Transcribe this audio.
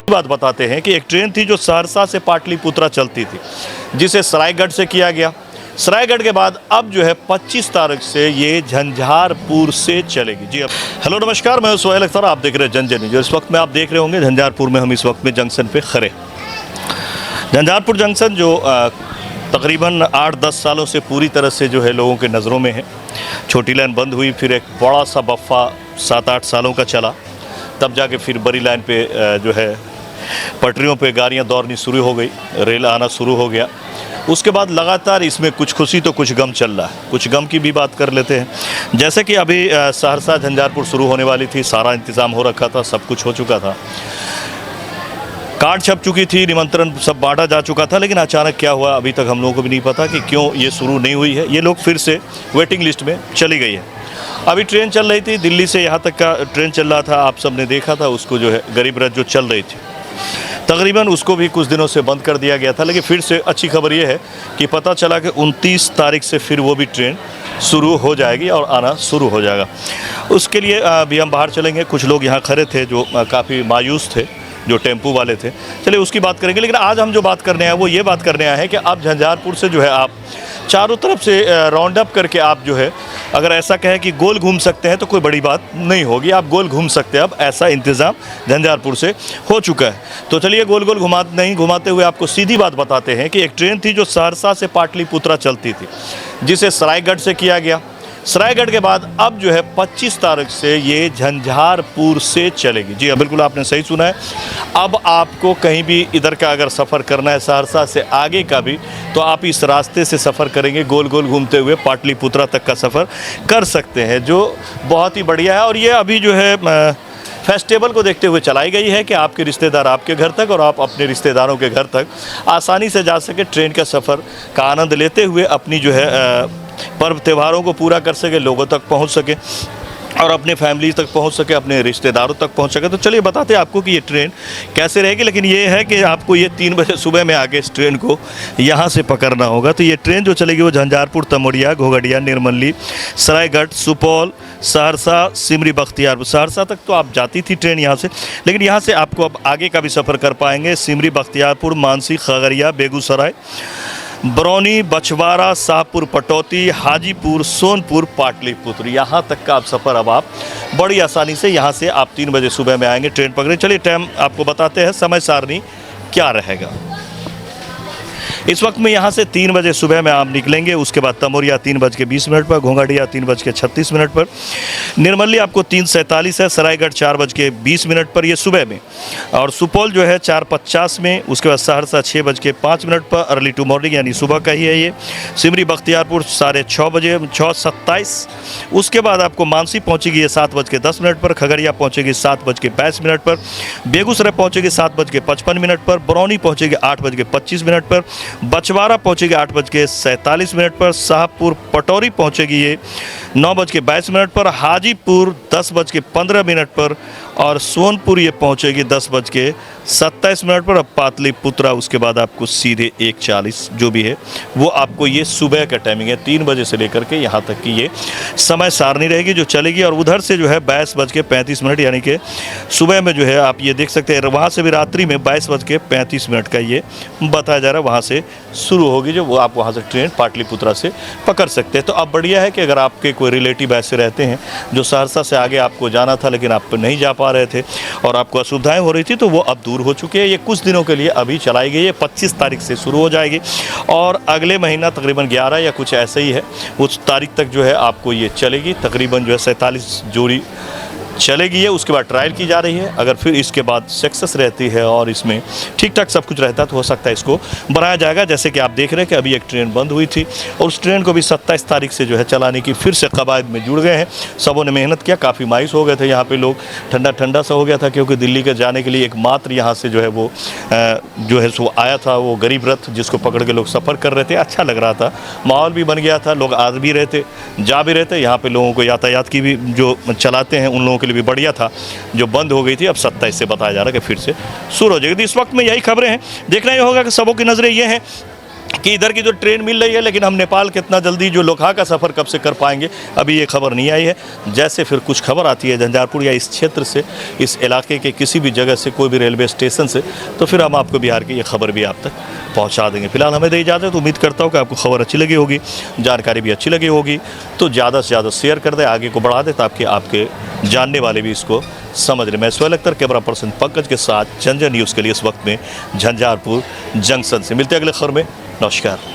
बात बताते हैं कि एक ट्रेन थी जो सहरसा से पाटलिपुत्रा चलती थी, जिसे सरायगढ़ से किया गया। सरायगढ़ के बाद अब जो है 25 तारीख से ये झंझारपुर से चलेगी। जी अब हेलो नमस्कार, मैं सुहेल अख्तर, आप देख रहे हैं जन न्यूज़। इस वक्त में आप देख रहे होंगे झंझारपुर में, हम इस वक्त में जंक्शन पे खड़े। झंझारपुर जंक्शन जो तकरीबन 8-10 सालों से पूरी तरह से जो है लोगों के नज़रों में है। छोटी लाइन बंद हुई, फिर एक बड़ा सा बफ्फा 7-8 सालों का चला, तब जाके फिर बड़ी लाइन पे जो है पटरियों पे गाड़ियां दौड़नी शुरू हो गई, रेल आना शुरू हो गया। उसके बाद लगातार इसमें कुछ खुशी तो कुछ गम चल रहा है। कुछ गम की भी बात कर लेते हैं। जैसे कि अभी सहरसा झंझारपुर शुरू होने वाली थी, सारा इंतज़ाम हो रखा था, सब कुछ हो चुका था, कार्ड छप चुकी थी, निमंत्रण सब बांटा जा चुका था, लेकिन अचानक क्या हुआ अभी तक हम लोगों को भी नहीं पता कि क्यों ये शुरू नहीं हुई है। ये लोग फिर से वेटिंग लिस्ट में चली गई है। अभी ट्रेन चल रही थी दिल्ली से, यहाँ तक का ट्रेन चल रहा था, आप सब ने देखा था उसको, जो है गरीब रथ जो चल रही थी, तकरीबन उसको भी कुछ दिनों से बंद कर दिया गया था। लेकिन फिर से अच्छी खबर ये है कि पता चला कि 29 तारीख से फिर वो भी ट्रेन शुरू हो जाएगी और आना शुरू हो जाएगा। उसके लिए अभी हम बाहर चलेंगे। कुछ लोग यहाँ खड़े थे जो काफ़ी मायूस थे, जो टेम्पू वाले थे, चलिए उसकी बात करेंगे। लेकिन आज हम जो बात करने आए वो ये बात करने आए हैं कि अब झंझारपुर से जो है आप चारों तरफ से राउंड अप करके आप जो है अगर ऐसा कहें कि गोल घूम सकते हैं तो कोई बड़ी बात नहीं होगी, आप गोल घूम सकते हैं। अब ऐसा इंतज़ाम झंझारपुर से हो चुका है। तो चलिए गोल गोल नहीं घुमाते हुए आपको सीधी बात बताते हैं कि एक ट्रेन थी जो सहरसा से पाटलिपुत्रा चलती थी, जिसे सरायगढ़ से किया गया। सरायगढ़ के बाद अब जो है 25 तारीख से ये झंझारपुर से चलेगी। जी हाँ, बिल्कुल आपने सही सुना है। अब आपको कहीं भी इधर का अगर सफ़र करना है, सहरसा से आगे का भी, तो आप इस रास्ते से सफ़र करेंगे, गोल गोल घूमते हुए पाटलिपुत्रा तक का सफ़र कर सकते हैं, जो बहुत ही बढ़िया है। और ये अभी जो है फेस्टिवल को देखते हुए चलाई गई है कि आपके रिश्तेदार आपके घर तक और आप अपने रिश्तेदारों के घर तक आसानी से जा सके, ट्रेन का सफ़र का आनंद लेते हुए अपनी जो है पर्व त्योहारों को पूरा कर सके, लोगों तक पहुंच सके और अपने फैमिली तक पहुंच सके, अपने रिश्तेदारों तक पहुंच सके। तो चलिए बताते हैं आपको कि ये ट्रेन कैसे रहेगी। लेकिन ये है कि आपको ये 3 बजे सुबह में आके इस ट्रेन को यहाँ से पकड़ना होगा। तो ये ट्रेन जो चलेगी वो झंझारपुर, तमोड़िया, घोघडिया, निर्मली, सरायगढ़, सुपौल, सहरसा, सिमरी, बख्तियारपुर। सहरसा तक तो आप जाती थी ट्रेन यहाँ से, लेकिन यहाँ से आपको अब आगे का भी सफ़र कर पाएंगे। सिमरी, बख्तियारपुर, मानसी, खगड़िया, बेगूसराय, बरौनी, बछवाड़ा, शाहपुर, पटौती, हाजीपुर, सोनपुर, पाटलिपुत्र, यहाँ तक का आप सफ़र अब आप बड़ी आसानी से यहाँ से आप 3 बजे सुबह में आएंगे, ट्रेन पकड़े। चलिए टाइम आपको बताते हैं, समय सारणी क्या रहेगा। इस वक्त में यहाँ से 3 बजे सुबह में आप निकलेंगे। उसके बाद तमोरिया 3:20 पर, घोंघडिया 3:36 पर, निर्मली आपको 3:47 है, सरायगढ़ 4:20 पर ये सुबह में, और सुपौल जो है 4:50 में। उसके बाद सहरसा 6:05 पर, अर्ली टू मॉर्निंग यानी सुबह का ही है ये। सिमरी, बख्तियारपुर 6:30 बजे, 6:27। उसके बाद आपको मानसी पहुँचेगी ये 7:10 पर, खगड़िया पहुँचेगी 7:22 पर, बेगूसराय पहुँचेगी 7:55 पर, बरौनी पहुँचेगी 8:25 पर, बछवाड़ा पहुंचेगी 8:47 पर, शाहपुर पटौरी पहुंचेगी ये 9:22 पर, हाजीपुर 10:15 पर, और सोनपुर ये पहुंचेगी 10:27 पर। अब पाटलिपुत्रा उसके बाद आपको सीधे 1:40 जो भी है वो आपको ये सुबह का टाइमिंग है, 3 बजे से लेकर के यहाँ तक की ये समय सारणी रहेगी जो चलेगी। और उधर से जो है 22:35 यानी कि सुबह में जो है आप ये देख सकते हैं, वहाँ से भी रात्रि में 22:35 का ये बताया जा रहा है, वहाँ से शुरू होगी जो वो आप वहाँ से ट्रेन पाटलिपुत्रा से पकड़ सकते हैं। तो अब बढ़िया है कि अगर आपके कोई रिलेटिव ऐसे रहते हैं जो सहरसा से आगे आपको जाना था लेकिन आप नहीं जा पा रहे थे और आपको असुविधाएं हो रही थी, तो वो अब दूर हो चुके हैं। ये कुछ दिनों के लिए अभी चलाई गई है, 25 तारीख से शुरू हो जाएगी और अगले महीना तकरीबन 11 या कुछ ऐसे ही है उस तारीख तक जो है आपको ये चलेगी। तकरीबन जो है 47 जोड़ी चलेगी है। उसके बाद ट्रायल की जा रही है। अगर फिर इसके बाद सक्सेस रहती है और इसमें ठीक ठाक सब कुछ रहता है तो हो सकता है इसको बढ़ाया जाएगा। जैसे कि आप देख रहे हैं कि अभी एक ट्रेन बंद हुई थी और उस ट्रेन को भी 27 तारीख से जो है चलाने की फिर से कवायद में जुड़ गए हैं। सबों ने मेहनत किया, काफ़ी मायूस हो गए थे यहाँ पे लोग, ठंडा ठंडा सा हो गया था क्योंकि दिल्ली के जाने के लिए एकमात्र यहाँ से जो है वो सो आया था वो गरीब रथ, जिसको पकड़ के लोग सफ़र कर रहे थे। अच्छा लग रहा था, माहौल भी बन गया था, लोग आ भी रहे थे, जा भी रहे थे। यहाँ पे लोगों को यातायात की भी जो चलाते हैं उन लोगों के लिए भी बढ़िया था, जो बंद हो गई थी। अब 27 से बताया जा रहा है कि फिर से शुरू हो जाएगी। तो इस वक्त में यही खबरें हैं। देखना ये होगा कि सबों की नज़रें ये हैं कि इधर की जो ट्रेन मिल रही है, लेकिन हम नेपाल कितना जल्दी जो लोकहा का सफ़र कब से कर पाएंगे, अभी ये खबर नहीं आई है। जैसे फिर कुछ खबर आती है झंझारपुर या इस क्षेत्र से, इस इलाके के किसी भी जगह से, कोई भी रेलवे स्टेशन से, तो फिर हम आपको बिहार की ये खबर भी आप तक पहुंचा देंगे। फिलहाल हमें दे इजाज़त। तो उम्मीद करता हूँ कि आपको खबर अच्छी लगी होगी, जानकारी भी अच्छी लगी होगी। तो ज़्यादा से ज़्यादा शेयर कर दे, आगे को बढ़ा दे, ताकि आपके जानने वाले भी इसको समझ रहे। मैं सुहेल अख्तर, कैमरा पर्सन पंकज के साथ, झंझार न्यूज़ के लिए इस वक्त में झंझारपुर जंक्शन से। मिलते हैं अगले खबर में। नमस्कार।